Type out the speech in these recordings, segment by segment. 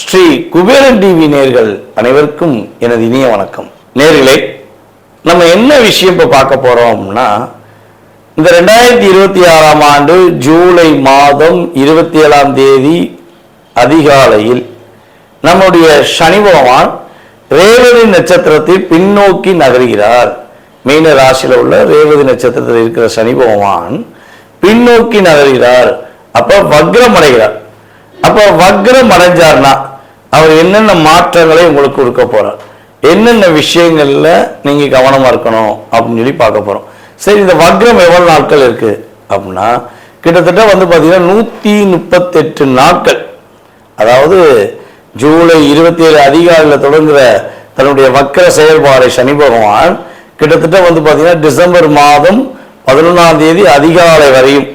Sri Kuberan TV நேயர்கள் அனைவருக்கும் எனது இனிய வணக்கம். நேயர்களே, நம்ம என்ன விஷயம் இப்போ பார்க்க போறோம்னா, இந்த 2026ஆம் ஆண்டு ஜூலை மாதம் 27ஆம் தேதி அதிகாலையில் நம்முடைய சனி பகவான் ரேவதி நட்சத்திரத்தில் பின்னோக்கி நகர்கிறார். மீன ராசியில் உள்ள ரேவதி நட்சத்திரத்தில் இருக்கிற சனி பகவான் பின்னோக்கி நகர்கிறார். அப்ப வக்ரம் அடைகிறார். அப்ப வக்ரம் அடைஞ்சார்னா அவர் என்னென்ன மாற்றங்களை உங்களுக்கு கொடுக்க போறார், என்னென்ன விஷயங்கள்ல நீங்க கவனமா இருக்கணும் அப்படின்னு சொல்லி பார்க்க போறோம். சரி, இந்த வக்ரம் எவ்வளவு நாட்கள் இருக்கு அப்படின்னா, கிட்டத்தட்ட பாத்தீங்கன்னா 138 நாட்கள். அதாவது ஜூலை 27 அதிகாலையில் தொடங்குற தன்னுடைய வக்ர செயல்பாடை சனி பகவான் கிட்டத்தட்ட பாத்தீங்கன்னா டிசம்பர் மாதம் 11ஆம் தேதி அதிகாலை வரையும்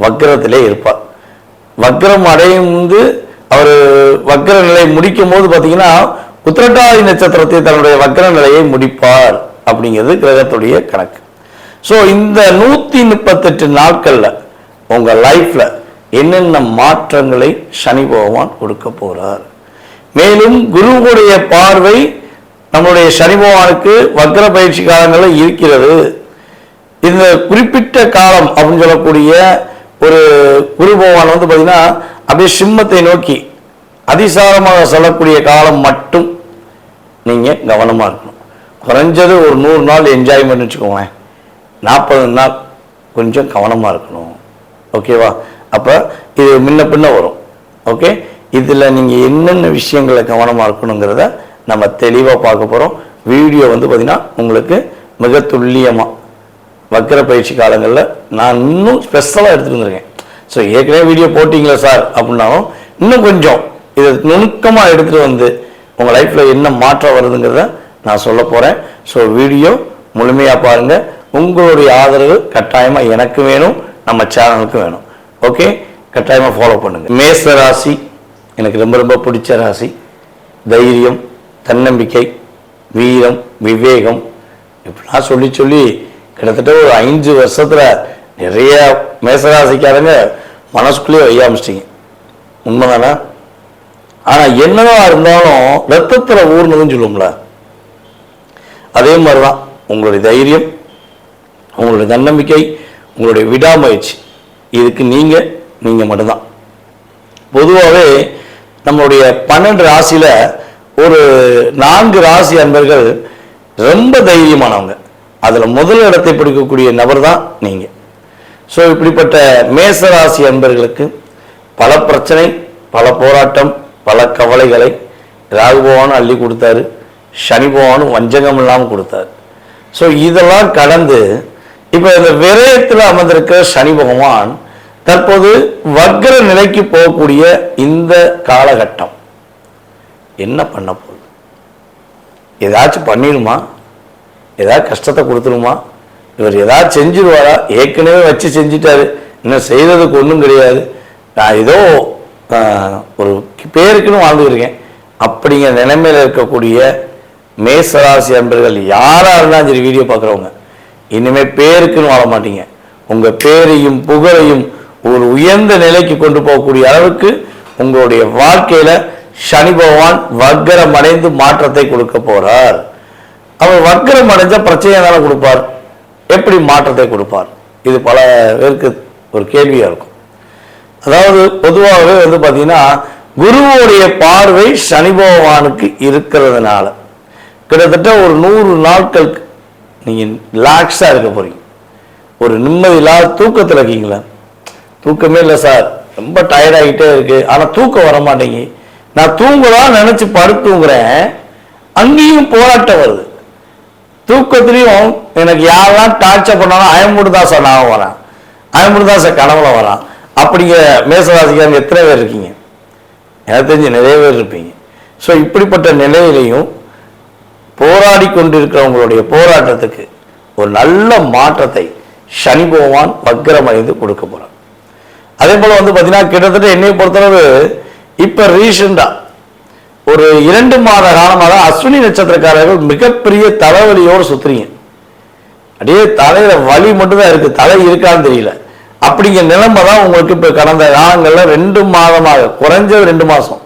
வக்ரத்திலே இருப்பார். வக்ரம் அடையும் அவர் வக்ர நிலை முடிக்கும் போது பார்த்தீங்கன்னா உத்திரட்டாதி நட்சத்திரத்தை தன்னுடைய வக்ர நிலையை முடிப்பார் அப்படிங்கிறது கிரகத்துடைய கணக்கு. ஸோ இந்த 138 நாட்கள்ல உங்க லைஃப்ல என்னென்ன மாற்றங்களை சனி பகவான் கொடுக்க போறார். மேலும் குருவுடைய பார்வை நம்முடைய சனி பகவானுக்கு வக்ர பயிற்சி காலங்களில் இருக்கிறது. இந்த குறிப்பிட்ட காலம் அப்படின்னு சொல்லக்கூடிய ஒரு குரு பகவான் பார்த்தீங்கன்னா அப்படியே சிம்மத்தை நோக்கி அதிசாரமாக சொல்லக்கூடிய காலம் மட்டும் நீங்க கவனமா இருக்கணும். குறைஞ்சது ஒரு 100 நாள் என்ஜாய்மெண்ட் வச்சுக்கோங்க, 40 நாள் கொஞ்சம் கவனமா இருக்கணும். ஓகேவா? அப்ப இது முன்ன பின்ன வரும். ஓகே, இதுல நீங்க என்னென்ன விஷயங்களை கவனமா இருக்கணுங்கிறத நம்ம தெளிவா பார்க்க போறோம். வீடியோ பார்த்தீங்கன்னா உங்களுக்கு மிக துல்லியமா வக்ர பயிற்சி காலங்களில் நான் இன்னும் ஸ்பெஷலாக எடுத்துட்டு வந்திருக்கேன். ஸோ ஏற்கனவே வீடியோ போட்டிங்களா சார் அப்படின்னாலும் இன்னும் கொஞ்சம் இதை நுணுக்கமாக எடுத்துகிட்டு வந்து உங்கள் லைஃப்பில் என்ன மாற்றம் வருதுங்கிறத நான் சொல்ல போகிறேன். ஸோ வீடியோ முழுமையாக பாருங்கள். உங்களுடைய ஆதரவு கட்டாயமாக எனக்கு வேணும், நம்ம சேனலுக்கு வேணும். ஓகே, கட்டாயமாக ஃபாலோ பண்ணுங்கள். மேச ராசி எனக்கு ரொம்ப ரொம்ப பிடிச்ச ராசி. தைரியம், தன்னம்பிக்கை, வீரம், விவேகம் இப்படிலாம் சொல்லி சொல்லி கிட்டத்தட்ட ஒரு 5 வருஷத்துல நிறைய மேசராசிக்காரங்க மனசுக்குள்ளேயே வைய ஆரம்பிச்சிட்டிங்க. உண்மைதானே? ஆனா என்னதான் இருந்தாலும் ரத்தத்துல ஊர்னதுன்னு சொல்லுவோம்ல, அதே மாதிரிதான் உங்களுடைய தைரியம், உங்களுடைய தன்னம்பிக்கை, உங்களுடைய விடாமுயற்சி, இதுக்கு நீங்க மட்டும்தான். பொதுவாகவே நம்மளுடைய 12 ராசியில ஒரு 4 ராசி அன்பர்கள் ரொம்ப தைரியமானவங்க. அதுல முதல் இடத்தை பிடிக்கக்கூடிய நபர் தான் நீங்க. ஸோ இப்படிப்பட்ட மேசராசி அன்பர்களுக்கு பல பிரச்சனை, பல போராட்டம், பல கவலைகளை ராகு பகவானும் அள்ளி கொடுத்தாரு, சனி பகவானும் வஞ்சகம் இல்லாமல் கொடுத்தாரு. ஸோ இதெல்லாம் கடந்து இப்ப இந்த விரயத்தில் அமர்ந்திருக்கிற சனி பகவான் தற்போது வக்ர நிலைக்கு போகக்கூடிய இந்த காலகட்டம் என்ன பண்ண போகுது? ஏதாச்சும் பண்ணிடுமா? ஏதாவது கஷ்டத்தை கொடுத்துருமா? இவர் ஏதாவது செஞ்சிருவாரா? ஏற்கனவே வச்சு செஞ்சிட்டாரு, இன்னும் செய்ததுக்கு ஒன்றும் கிடையாது, நான் ஏதோ ஒரு பேருக்குன்னு வாழ்ந்துருக்கேன் அப்படிங்கிற நிலைமையில் இருக்கக்கூடிய மேசராசி அன்பர்கள் யாராக இருந்தாலும் சரி, வீடியோ பார்க்குறவங்க இனிமே பேருக்குன்னு வாழ மாட்டீங்க. உங்க பேரையும் புகழையும் ஒரு உயர்ந்த நிலைக்கு கொண்டு போகக்கூடிய அளவுக்கு உங்களுடைய வாழ்க்கையில சனி பகவான் வக்ரம் அடைந்து மாற்றத்தை கொடுக்க போறார். அவர் வக்ரம் அடைஞ்ச பிரச்சனையை தானே கொடுப்பார், எப்படி மாற்றத்தை கொடுப்பார்? இது பல பேருக்கு ஒரு கேள்வியா இருக்கும். அதாவது பொதுவாகவே பார்த்தீங்கன்னா குருவுடைய பார்வை சனி பகவானுக்கு இருக்கிறதுனால கிட்டத்தட்ட ஒரு 100 நாட்களுக்கு நீங்க ரிலாக்ஸா இருக்க போறீங்க. ஒரு நிம்மதி இல்லாத தூக்கத்தில் இருக்கீங்களா? தூக்கமே இல்லை சார், ரொம்ப டயர்டாகிட்டே இருக்கு, ஆனா தூக்கம் வர மாட்டேங்கி, நான் தூங்கலாம் நினைச்சு படுத்துங்கிறேன், அங்கேயும் போராட்டம் வருது. தூக்கத்திலையும் எனக்கு யாரெல்லாம் டார்ச்சர் பண்ணாலும் அயமுடுதான் சார் நான் வரேன், அயமுடுதான் சார் கனவுல வரான். அப்படிங்கிற மேசராசிக்காரங்க எத்தனை பேர் இருக்கீங்க? எனக்கு தெரிஞ்சு நிறைய பேர் இருப்பீங்க. ஸோ இப்படிப்பட்ட நிலையிலையும் போராடி கொண்டிருக்கிறவங்களுடைய போராட்டத்துக்கு ஒரு நல்ல மாற்றத்தை சனி பகவான் வக்ரமடைந்து கொடுக்க போறார். அதே போல பார்த்தீங்கன்னா கிட்டத்தட்ட என்னை பொறுத்தளவு இப்ப ரீசெண்டா ஒரு 2 மாத காலமாக அஸ்வினி நட்சத்திரக்காரர்கள் மிகப்பெரிய தலைவலியோடு சுத்துறீங்க. அப்படியே தலையில வலி மட்டும்தான் இருக்கு, தலை இருக்கான்னு தெரியல. அப்படிங்கிற நிலைமை தான் உங்களுக்கு இப்போ கடந்த காலங்களில் 2 மாதமாக, குறைஞ்சது 2 மாதம்,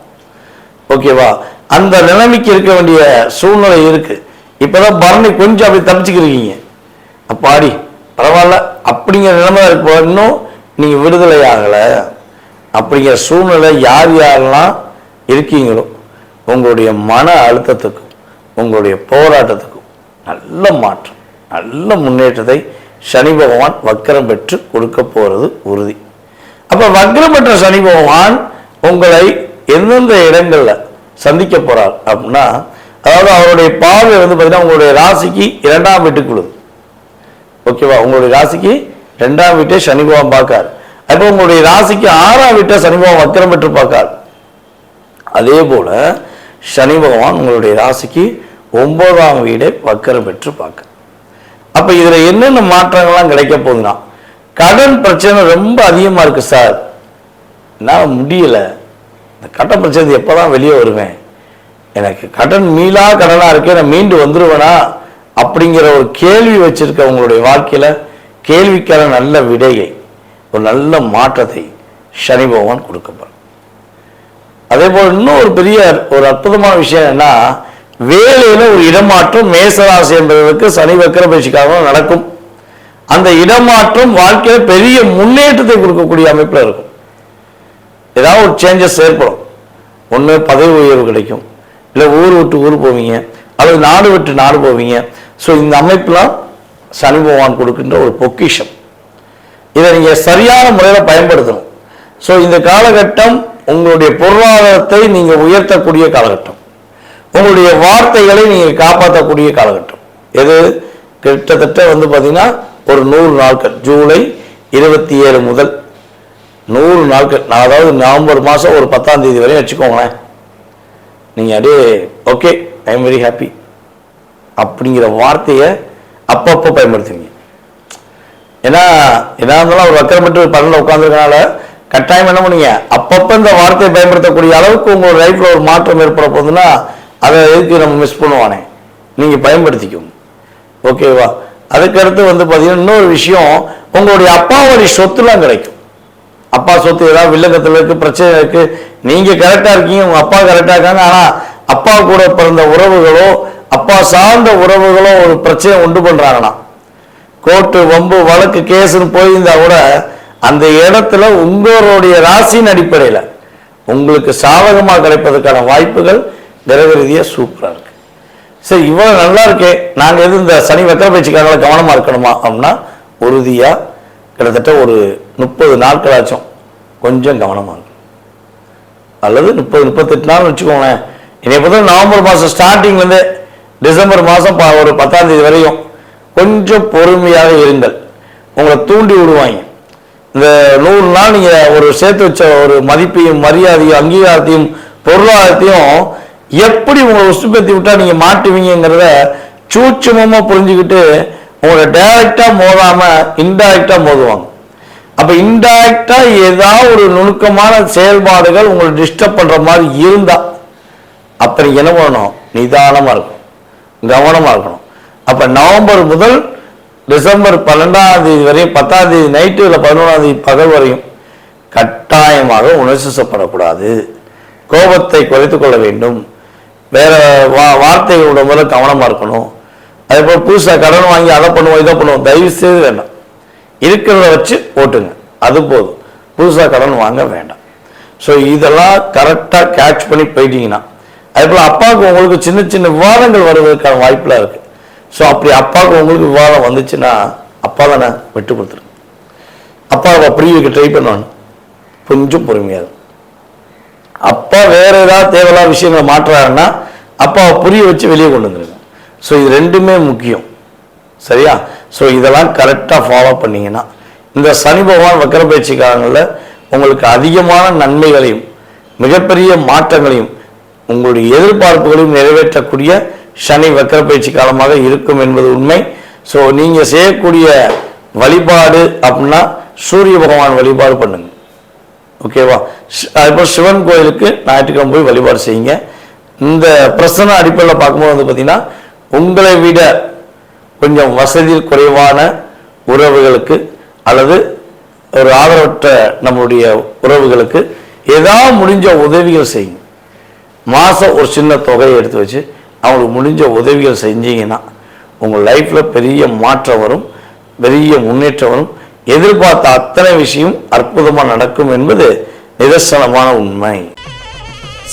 ஓகேவா, அந்த நிலைமைக்கு இருக்க வேண்டிய சூழ்நிலை இருக்கு. இப்போதான் பரணி கொஞ்சம் அப்படி தப்பிச்சுக்கிறீங்க, அப்பாடி பரவாயில்ல அப்படிங்கிற நிலைமை இருக்கு. இன்னும் நீங்கள் விடுதலை ஆகலை. அப்படிங்கிற சூழ்நிலை யார் யாரெல்லாம் இருக்கீங்களோ உங்களுடைய மன அழுத்தத்துக்கும் உங்களுடைய போராட்டத்துக்கும் நல்ல மாற்றம், நல்ல முன்னேற்றத்தை சனி பகவான் வக்கரம் பெற்று கொடுக்க போகிறது உறுதி. அப்போ வக்கரம் பெற்ற சனி பகவான் உங்களை எந்தெந்த இடங்களில் சந்திக்க போகிறார் அப்படின்னா, அதாவது அவருடைய பார்வை பார்த்தீங்கன்னா உங்களுடைய ராசிக்கு 2ஆம் வீட்டுக்கு விடுது, ஓகேவா. உங்களுடைய ராசிக்கு 2ஆம் வீட்டை சனி பகவான் பார்க்கார். அப்போ உங்களுடைய ராசிக்கு 6ஆம் வீட்டை சனி பகவான் வக்கரம் பெற்று பார்க்கார். அதே போல சனி பகவான் உங்களுடைய ராசிக்கு 9ஆம் வீடை வக்கரம் பெற்று பார்க்க. அப்ப இதுல என்னென்ன மாற்றங்கள்லாம் கிடைக்க போகுதுன்னா, கடன் பிரச்சனை ரொம்ப அதிகமா இருக்கு சார், என்னால் முடியல, இந்த கடன் பிரச்சனை எப்பதான் வெளியே வருவேன், எனக்கு கடன் மீளா கடனா இருக்கு, நான் மீண்டு வந்துருவேனா அப்படிங்கிற ஒரு கேள்வி வச்சிருக்க உங்களுடைய வாழ்க்கையில கேள்விக்கான நல்ல விடையை, ஒரு நல்ல மாற்றத்தை சனி பகவான் கொடுக்க போறார். அதே போல இன்னும் ஒரு பெரிய ஒரு அற்புதமான விஷயம் என்ன, வேலையில ஒரு இடமாற்றம் மேசராசி என்பதற்கு சனி வக்கர பயிற்சிக்காக நடக்கும். அந்த இடமாற்றம் வாழ்க்கையில பெரிய முன்னேற்றத்தை கொடுக்கக்கூடிய அமைப்புல இருக்கும். ஏதாவது ஒரு சேஞ்சஸ் ஏற்படும். ஒன்று பதவி உயர்வு கிடைக்கும், இல்லை ஊர் விட்டு ஊர் போவீங்க, அல்லது நாடு விட்டு நாடு போவீங்க. ஸோ இந்த அமைப்புலாம் சனி பகவான் கொடுக்கின்ற ஒரு பொக்கிஷம். இதை நீங்க சரியான முறையில் பயன்படுத்தணும். ஸோ இந்த காலகட்டம் உங்களுடைய பொருளாதாரத்தை நீங்க உயர்த்தக்கூடிய காலகட்டம், உங்களுடைய வார்த்தைகளை நீங்க காப்பாற்றக்கூடிய காலகட்டம். எது கிட்டத்தட்ட பார்த்தீங்கன்னா ஒரு 100 நாட்கள், ஜூலை 27 முதல் 100 நாட்கள், அதாவது நவம்பர் மாதம் ஒரு 10ஆம் தேதி வரையும் வச்சுக்கோங்களேன். நீங்கள் அப்படியே okay I am very happy அப்படிங்கிற வார்த்தையை அப்பப்போ பயன்படுத்துவீங்க. ஏன்னா என்ன இருந்தாலும் ஒரு வக்கரமற்ற பலனில் உட்காந்துருக்கனால கட்டாயம் என்ன பண்ணுங்க, அப்பப்போ இந்த வார்த்தையை பயன்படுத்தக்கூடிய அளவுக்கு உங்களோட லைஃப்பில் ஒரு மாற்றம் ஏற்பட போகுதுன்னா அதை எதுக்கு நம்ம மிஸ் பண்ணுவானே, நீங்கள் பயன்படுத்திக்கோங்க, ஓகேவா. அதுக்கடுத்து பார்த்தீங்கன்னா இன்னொரு விஷயம், உங்களுடைய அப்பாவுடைய சொத்துலாம் கிடைக்கும். அப்பா சொத்து ஏதாவது வில்லங்கத்தில் இருக்கு, பிரச்சனை இருக்கு, நீங்க கரெக்டா இருக்கீங்க, உங்க அப்பா கரெக்டா இருக்காங்க, ஆனா அப்பா கூட பிறந்த உறவுகளோ அப்பா சார்ந்த உறவுகளோ ஒரு பிரச்சனை உண்டு பண்றாங்கன்னா, கோர்ட்டு வம்பு வழக்கு கேஸ்ன்னு போயிருந்தா கூட அந்த இடத்துல உங்களுடைய ராசியின் அடிப்படையில் உங்களுக்கு சாதகமாக கிடைப்பதற்கான வாய்ப்புகள் கிரக ரீதியாக சூப்பராக இருக்கு. சரி, இவ்வளவு நல்லா இருக்கே, நாங்கள் எது இந்த சனி வக்கர பயிற்சிக்காக கவனமா இருக்கணுமா அப்படின்னா, உறுதியா கிட்டத்தட்ட ஒரு 30 நாட்களாச்சும் கொஞ்சம் கவனமா இருக்கும். அல்லது 30-38 நாள் வச்சுக்கோங்களேன். என்னை பொறுத்த நவம்பர் மாதம் ஸ்டார்டிங்லேருந்து டிசம்பர் மாதம் ஒரு 10ஆம் தேதி வரையும் கொஞ்சம் பொறுமையாக இருங்கள். உங்களை தூண்டி விடுவாங்க. இந்த 100 நாள் நீங்கள் ஒரு சேர்த்து வச்ச ஒரு மதிப்பையும் மரியாதையும் அங்கீகாரத்தையும் பொருளாதாரத்தையும் எப்படி உங்களை உசுப்பேத்தி விட்டா நீங்கள் மாட்டுவீங்கிறத சூட்சமமாக புரிஞ்சுக்கிட்டு உங்களை டைரக்டா மோதாம இன்டைரக்டா மோதுவாங்க. அப்ப இன்டைரக்டா ஏதாவது ஒரு நுணுக்கமான செயல்பாடுகள் உங்களை டிஸ்டர்ப் பண்ற மாதிரி இருந்தா அப்ப நீங்க என்ன பண்ணணும், நிதானமா இருக்கணும், கவனமா இருக்கணும். அப்ப நவம்பர் முதல் டிசம்பர் 12ஆம் தேதி வரையும் 10ஆம் தேதி நைட்டு இல்லை 11ஆம் தேதி பகல் வரையும் கட்டாயமாக உணர்ச்சிப்படக்கூடாது. கோபத்தை குறைத்துக் கொள்ள வேண்டும். வேற வார்த்தைகளோட முதல்ல கவனமா இருக்கணும். அதே போல் புதுசாக கடன் வாங்கி அதை பண்ணுவோம் இதை பண்ணுவோம் தயவு செய்து வேண்டாம். இருக்கிறத வச்சு ஓட்டுங்க, அது போதும். புதுசாக கடன் வாங்க வேண்டாம். ஸோ இதெல்லாம் கரெக்டாக கேட்ச் பண்ணி போயிட்டீங்கன்னா, அதே போல் அப்பாவுக்கு உங்களுக்கு சின்ன சின்ன விவாதங்கள் வருவதற்கான வாய்ப்புலாம் இருக்குது. ஸோ அப்படி அப்பாவுக்கு உங்களுக்கு விவாதம் வந்துச்சுன்னா அப்பா தானே விட்டு கொடுத்துருங்க. அப்பாவை புரிய ட்ரை பண்ணுவாங்க, கொஞ்சம் பொறுமையாக. அப்பா வேற ஏதாவது தேவையில்லாத விஷயங்களை மாற்றுறாருன்னா அப்பாவை புரிய வச்சு வெளியே கொண்டு வந்துருங்க. ஸோ இது ரெண்டுமே முக்கியம், சரியா? ஸோ இதெல்லாம் கரெக்டாக ஃபாலோ பண்ணிங்கன்னா இந்த சனி பகவான் வக்கர பயிற்சி காலங்களில் உங்களுக்கு அதிகமான நன்மைகளையும் மிகப்பெரிய மாற்றங்களையும் உங்களுடைய எதிர்பார்ப்புகளையும் நிறைவேற்றக்கூடிய சனி வக்கர பயிற்சி காலமாக இருக்கும் என்பது உண்மை. ஸோ நீங்கள் செய்யக்கூடிய வழிபாடு அப்படின்னா சூரிய பகவான் வழிபாடு பண்ணுங்க, ஓகேவா? அதுபோல் சிவன் கோயிலுக்கு ஞாயிற்றுக்கிழமை போய் வழிபாடு செய்யுங்க. இந்த பிரச்சனை அடிப்படையில் பார்க்கும்போது பார்த்தீங்கன்னா உங்களை விட கொஞ்சம் வசதியில் குறைவான உறவுகளுக்கு அல்லது ஒரு ஆதரவற்ற நம்மளுடைய உறவுகளுக்கு ஏதாவது முடிஞ்ச உதவிகள் செய்யுங்க. மாதம் ஒரு சின்ன தொகையை எடுத்து வச்சு அவங்களுக்கு முடிஞ்ச உதவிகள் செஞ்சீங்கன்னா உங்கள் லைஃப்பில் பெரிய மாற்றம் வரும், பெரிய முன்னேற்றம் வரும். எதிர்பார்த்த அத்தனை விஷயம் அற்புதமாக நடக்கும் என்பது நிதர்சனமான உண்மை.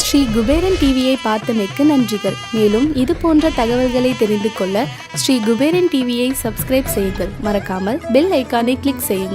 ஸ்ரீ குபேரன் டிவியை பார்த்தமைக்கு நன்றிகள். மேலும் இது போன்ற தகவல்களை தெரிந்து கொள்ள ஸ்ரீ குபேரன் டிவியை சப்ஸ்கிரைப் செய்யுங்கள். மறக்காமல் பெல் ஐக்கானை கிளிக் செய்யுங்கள்.